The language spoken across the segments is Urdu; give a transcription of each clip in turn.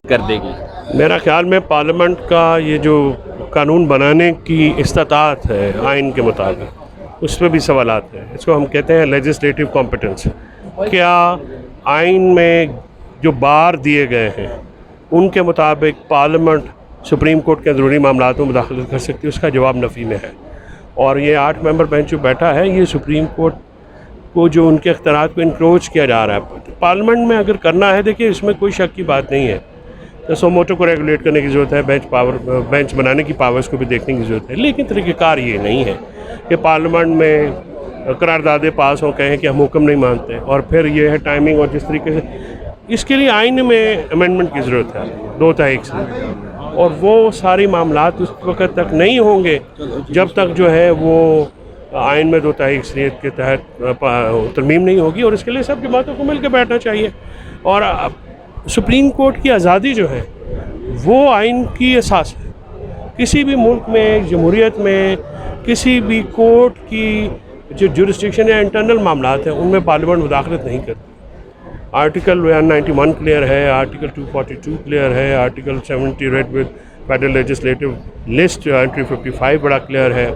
کر دے گی؟ میرا خیال میں پارلیمنٹ کا یہ جو قانون بنانے کی استطاعت ہے آئین کے مطابق، اس پہ بھی سوالات ہیں. اس کو ہم کہتے ہیں لیجسلیٹو کمپیٹنس. کیا آئین میں جو بار دیے گئے ہیں ان کے مطابق پارلیمنٹ سپریم کورٹ کے اندرونی معاملات میں مداخلت کر سکتی ہے؟ اس کا جواب نفی میں ہے. اور یہ 8 ممبر بینچ جو بیٹھا ہے، یہ سپریم کورٹ کو جو ان کے اختیارات کو انکروچ کیا جا رہا ہے پارلیمنٹ میں اگر کرنا ہے. دیکھیے اس میں کوئی شک کی بات نہیں ہے. سو موٹو کو ریگولیٹ کرنے کی ضرورت ہے، بینچ بنانے کی پاورز کو بھی دیکھنے کی ضرورت ہے. لیکن طریقہ کار یہ نہیں ہے کہ پارلیمنٹ میں قراردادیں پاس ہوں، کہیں کہ ہم حکم نہیں مانتے، اور پھر یہ ہے ٹائمنگ. اور جس طریقے سے اس کے لیے آئین میں امینڈمنٹ کی ضرورت ہے 2/3 سے، اور وہ ساری معاملات اس وقت تک نہیں ہوں گے جب تک جو ہے وہ آئین میں 2/3 اکثریت کے تحت ترمیم نہیں ہوگی. اور اس کے لیے سب جماعتوں کو مل کے بیٹھنا چاہیے. اور سپریم کورٹ کی آزادی جو ہے وہ آئین کی اساس ہے. کسی بھی ملک میں، جمہوریت میں، کسی بھی کورٹ کی جو جورسڈکشن یا انٹرنل معاملات ہیں ان میں پارلیمنٹ مداخلت نہیں کرتی. آرٹیکل 191 کلیئر ہے، آرٹیکل 242 کلیئر ہے، article 70 read with federal legislative list entry 55 بڑا کلیئر ہے.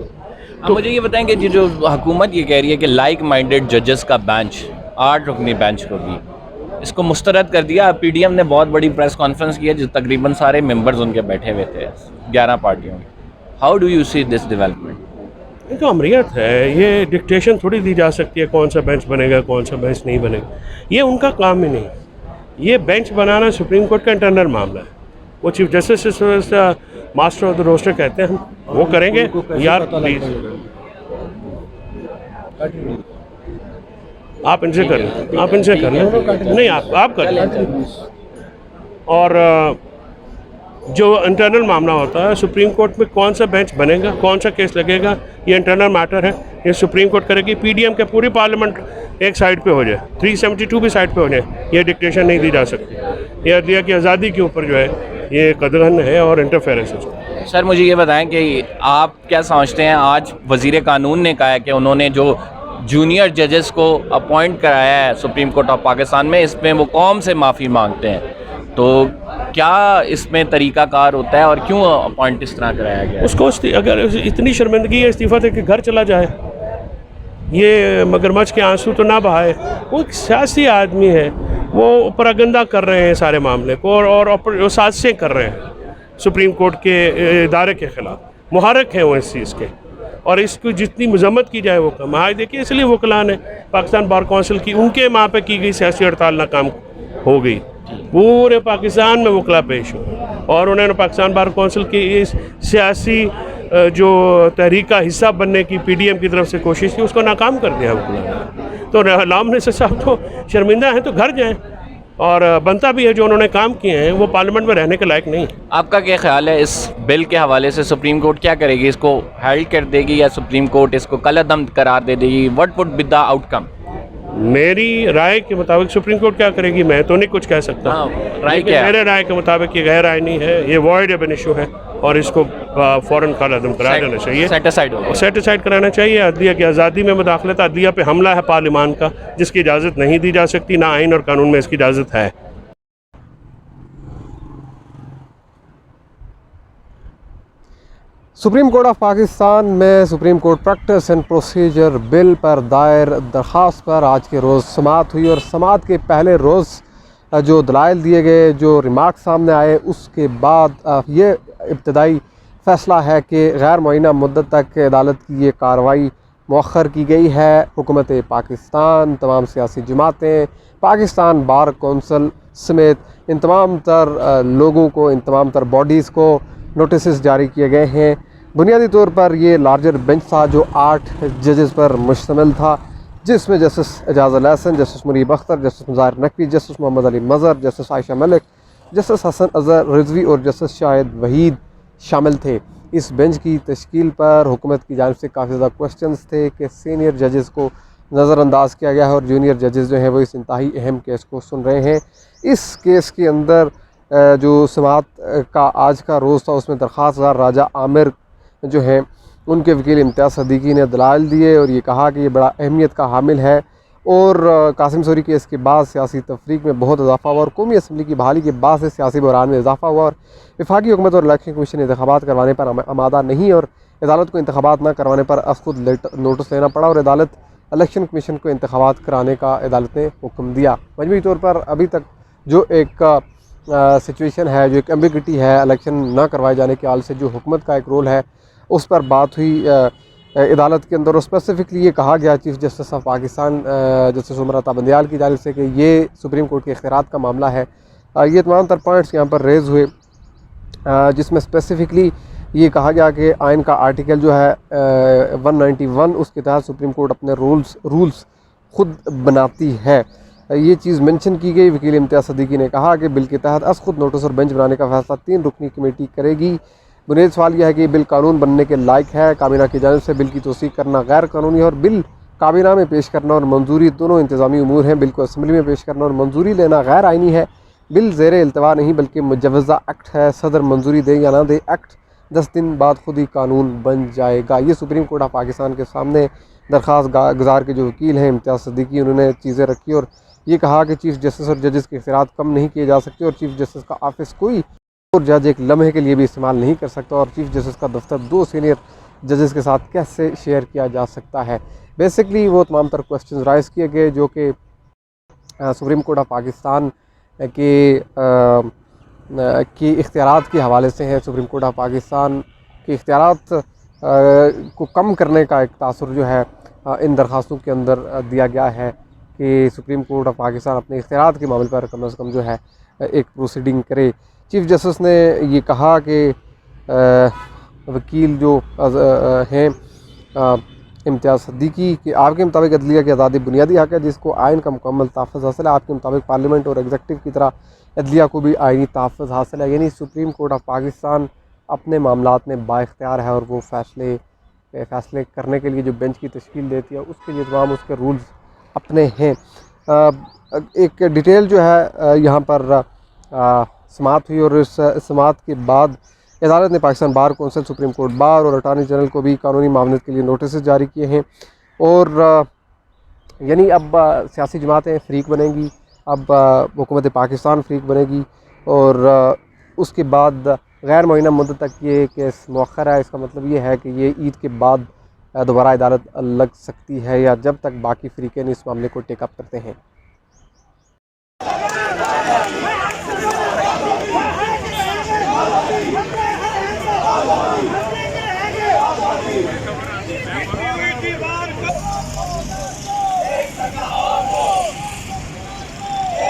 تو مجھے یہ بتائیں کہ جو حکومت یہ کہہ رہی ہے کہ لائک مائنڈیڈ ججز کا بینچ، 8 رکنی بینچ کو بھی اس کو مسترد کر دیا. پی ڈی ایم نے بہت بڑی پریس کانفرنس کی ہے جو تقریباً سارے ممبرز ان کے بیٹھے ہوئے تھے 11 پارٹیوں کے. How do you see this development? یہ تو امریت ہے. یہ ڈکٹیشن تھوڑی دی جا سکتی ہے کون سا بینچ بنے گا کون سا بینچ نہیں بنے گا. یہ ان کا کام ہی نہیں. یہ بینچ بنانا سپریم کورٹ کا انٹرنل معاملہ ہے. وہ chief justice master of the roster کہتے ہیں، ہم وہ کریں گے. یار پلیز آپ ان سے کر لیں، آپ ان سے کر لیں. نہیں آپ کر لیں. اور جو انٹرنل معاملہ ہوتا ہے سپریم کورٹ میں کون سا بینچ بنے گا، کون سا کیس لگے گا، یہ انٹرنل میٹر ہے. یہ سپریم کورٹ کرے گی. پی ڈی ایم کے پوری پارلیمنٹ ایک سائڈ پہ ہو جائے، 372 بھی سائڈ پہ ہو جائے. یہ ڈکٹیشن نہیں دی جا سکتی. یہ عدلیہ کی آزادی کے اوپر جو ہے یہ قدغن ہے اور انٹرفیرنس ہے. سر مجھے یہ بتائیں کہ آپ کیا سمجھتے ہیں، آج وزیر قانون نے کہا ہے کہ انہوں نے جو جونیئر ججز کو اپوائنٹ کرایا ہے سپریم کورٹ آف پاکستان میں، اس میں وہ قوم سے معافی مانگتے ہیں. تو کیا اس میں طریقہ کار ہوتا ہے اور کیوں اپوائنٹ اس طرح کرایا گیا ہے؟ اس کو اگر اتنی شرمندگی ہے استعفیٰ دے کے گھر چلا جائے. یہ مگرمچھ کے آنسو تو نہ بہائے. وہ ایک سیاسی آدمی ہے، وہ پراگندہ کر رہے ہیں سارے معاملے کو، اور سازشیں کر رہے ہیں سپریم کورٹ کے ادارے کے خلاف. محرک ہیں وہ اس چیز کے، اور اس کو جتنی مذمت کی جائے وہ کم. آج دیکھیے اس لیے وکلاء نے پاکستان بار کونسل کی، ان کے وہاں پہ کی گئی سیاسی ہڑتال ناکام ہو گئی. پورے پاکستان میں وکلاء پیش ہوئے، اور انہوں نے پاکستان بار کونسل کی اس سیاسی جو تحریک کا حصہ بننے کی پی ڈی ایم کی طرف سے کوشش کی، اس کو ناکام کر دیا وکلاء نے. تو علام منسٹر صاحب تو شرمندہ ہیں تو گھر جائیں. اور بنتا بھی ہے جو انہوں نے کام کیے ہیں وہ پارلیمنٹ میں رہنے کے لائق نہیں. آپ کا کیا خیال ہے اس بل کے حوالے سے؟ سپریم کورٹ کیا کرے گی؟ اس کو ہیلڈ کر دے گی یا سپریم کورٹ اس کو کالعدم قرار دے دے گی؟ What would be the outcome? میری رائے کے مطابق سپریم کورٹ کیا کرے گی میں تو نہیں کچھ کہہ سکتا. میرے رائے کے مطابق یہ غیر آئینی ہے، یہ وائڈ ایبن ایشو ہے، اور اس کو فوراً کالعدم قرار دینا چاہیے، سیٹ اسائڈ کرانا چاہیے. عدلیہ کی آزادی میں مداخلت، عدلیہ پہ حملہ ہے پارلیمان کا، جس کی اجازت نہیں دی جا سکتی، نہ آئین اور قانون میں اس کی اجازت ہے. سپریم کورٹ آف پاکستان میں supreme court practice and procedure bill پر دائر درخواست پر آج کے روز سماعت ہوئی، اور سماعت کے پہلے روز جو دلائل دیے گئے، جو ریمارک سامنے آئے، اس کے بعد یہ ابتدائی فیصلہ ہے کہ غیر معینہ مدت تک عدالت کی یہ کارروائی مؤخر کی گئی ہے. حکومت پاکستان، تمام سیاسی جماعتیں، پاکستان بار کونسل سمیت ان تمام تر لوگوں کو، ان تمام تر باڈیز کو نوٹسز جاری کیے گئے ہیں. بنیادی طور پر یہ لارجر بینچ تھا جو 8 ججز پر مشتمل تھا، جس میں جسٹس اعجاز الحسن، جسٹس منیب اختر، جسٹس مظاہر نقوی، جسٹس محمد علی مظہر، جسٹس عائشہ ملک، جسٹس حسن اظہر رضوی اور جسٹس شاہد وحید شامل تھے. اس بینچ کی تشکیل پر حکومت کی جانب سے کافی زیادہ کوسچنز تھے کہ سینئر ججز کو نظر انداز کیا گیا ہے، اور جونیئر ججز جو ہیں وہ اس انتہائی اہم کیس کو سن رہے ہیں. اس کیس کے اندر جو سماعت کا آج کا روز تھا، اس میں درخواست دار راجہ عامر جو ہیں ان کے وکیل امتیاز صدیقی نے دلائل دیے، اور یہ کہا کہ یہ بڑا اہمیت کا حامل ہے. اور قاسم سوری کیس کے بعد سیاسی تفریق میں بہت اضافہ ہوا اور قومی اسمبلی کی بحالی کے بعد سے سیاسی بحران میں اضافہ ہوا اور وفاقی حکومت اور الیکشن کمیشن انتخابات کروانے پر آمادہ نہیں اور عدالت کو انتخابات نہ کروانے پر از خود نوٹس لینا پڑا اور عدالت الیکشن کمیشن کو انتخابات کرانے کا عدالت نے حکم دیا۔ مجموعی طور پر ابھی تک جو ایک سچویشن ہے، جو ایک ایمبیگوٹی ہے الیکشن نہ کروائے جانے کے حال سے، جو حکومت کا ایک رول ہے اس پر بات ہوئی عدالت کے اندر، اور اسپیسیفکلی یہ کہا گیا chief justice of Pakistan justice Umar Ata Bandial کی جانب سے کہ یہ سپریم کورٹ کے اختیارات کا معاملہ ہے۔ یہ تمام تر پوائنٹس یہاں پر ریز ہوئے، جس میں اسپیسیفکلی یہ کہا گیا کہ آئین کا آرٹیکل جو ہے 191 اس کے تحت سپریم کورٹ اپنے رولز خود بناتی ہے۔ یہ چیز منشن کی گئی۔ وکیل امتیاز صدیقی نے کہا کہ بل کے تحت از خود نوٹس اور بینچ بنانے کا فیصلہ 3 رکنی کمیٹی کرے گی۔ بنیادی سوال یہ ہے کہ یہ بل قانون بننے کے لائق ہے۔ کابینہ کی جانب سے بل کی توثیق کرنا غیر قانونی ہے اور بل کابینہ میں پیش کرنا اور منظوری دونوں انتظامی امور ہیں۔ بل کو اسمبلی میں پیش کرنا اور منظوری لینا غیر آئینی ہے۔ بل زیر التوا نہیں بلکہ مجوزہ ایکٹ ہے۔ صدر منظوری دے یا نہ دے، ایکٹ 10 دن بعد خود ہی قانون بن جائے گا۔ یہ سپریم کورٹ آف پاکستان کے سامنے درخواست گزار کے جو وکیل ہیں امتیاز صدیقی، انہوں نے چیزیں رکھی اور یہ کہا کہ چیف جسٹس اور ججز کے اختیارات کم نہیں کیے جا سکتے اور چیف جسٹس کا آفس کوئی اور جج ایک لمحے کے لیے بھی استعمال نہیں کر سکتا اور چیف جسٹس کا دفتر 2 سینئر ججز کے ساتھ کیسے شیئر کیا جا سکتا ہے۔ بیسکلی وہ تمام تر کوسچنز رائز کیے گئے جو کہ سپریم کورٹ آف پاکستان کے اختیارات کے حوالے سے ہیں۔ سپریم کورٹ آف پاکستان کے اختیارات کو کم کرنے کا ایک تاثر جو ہے ان درخواستوں کے اندر دیا گیا ہے کہ سپریم کورٹ آف پاکستان اپنے اختیارات کے معاملے پر کم از کم جو ہے ایک پروسیڈنگ کرے۔ چیف جسٹس نے یہ کہا کہ وکیل جو ہیں امتیاز صدیقی کہ آپ کے مطابق عدلیہ کی آزادی بنیادی حق ہے جس کو آئین کا مکمل تحفظ حاصل ہے۔ آپ کے مطابق پارلیمنٹ اور ایگزیکٹو کی طرح عدلیہ کو بھی آئینی تحفظ حاصل ہے، یعنی سپریم کورٹ آف پاکستان اپنے معاملات میں با اختیار ہے اور وہ فیصلے کرنے کے لیے جو بینچ کی تشکیل دیتی ہے اس کے لیے تمام اس کے رولز اپنے ہیں۔ ایک ڈیٹیل جو ہے یہاں پر سماعت ہوئی اور اس سماعت کے بعد عدالت نے Pakistan bar council, supreme court bar اور اٹارنی جنرل کو بھی قانونی معاونت کے لیے نوٹسز جاری کیے ہیں اور یعنی اب سیاسی جماعتیں فریق بنیں گی، اب حکومت پاکستان فریق بنے گی اور اس کے بعد غیر معینہ مدت تک یہ کیس مؤخر ہے۔ اس کا مطلب یہ ہے کہ یہ عید کے بعد دوبارہ عدالت لگ سکتی ہے یا جب تک باقی فریقین اس معاملے کو ٹیک اپ کرتے ہیں۔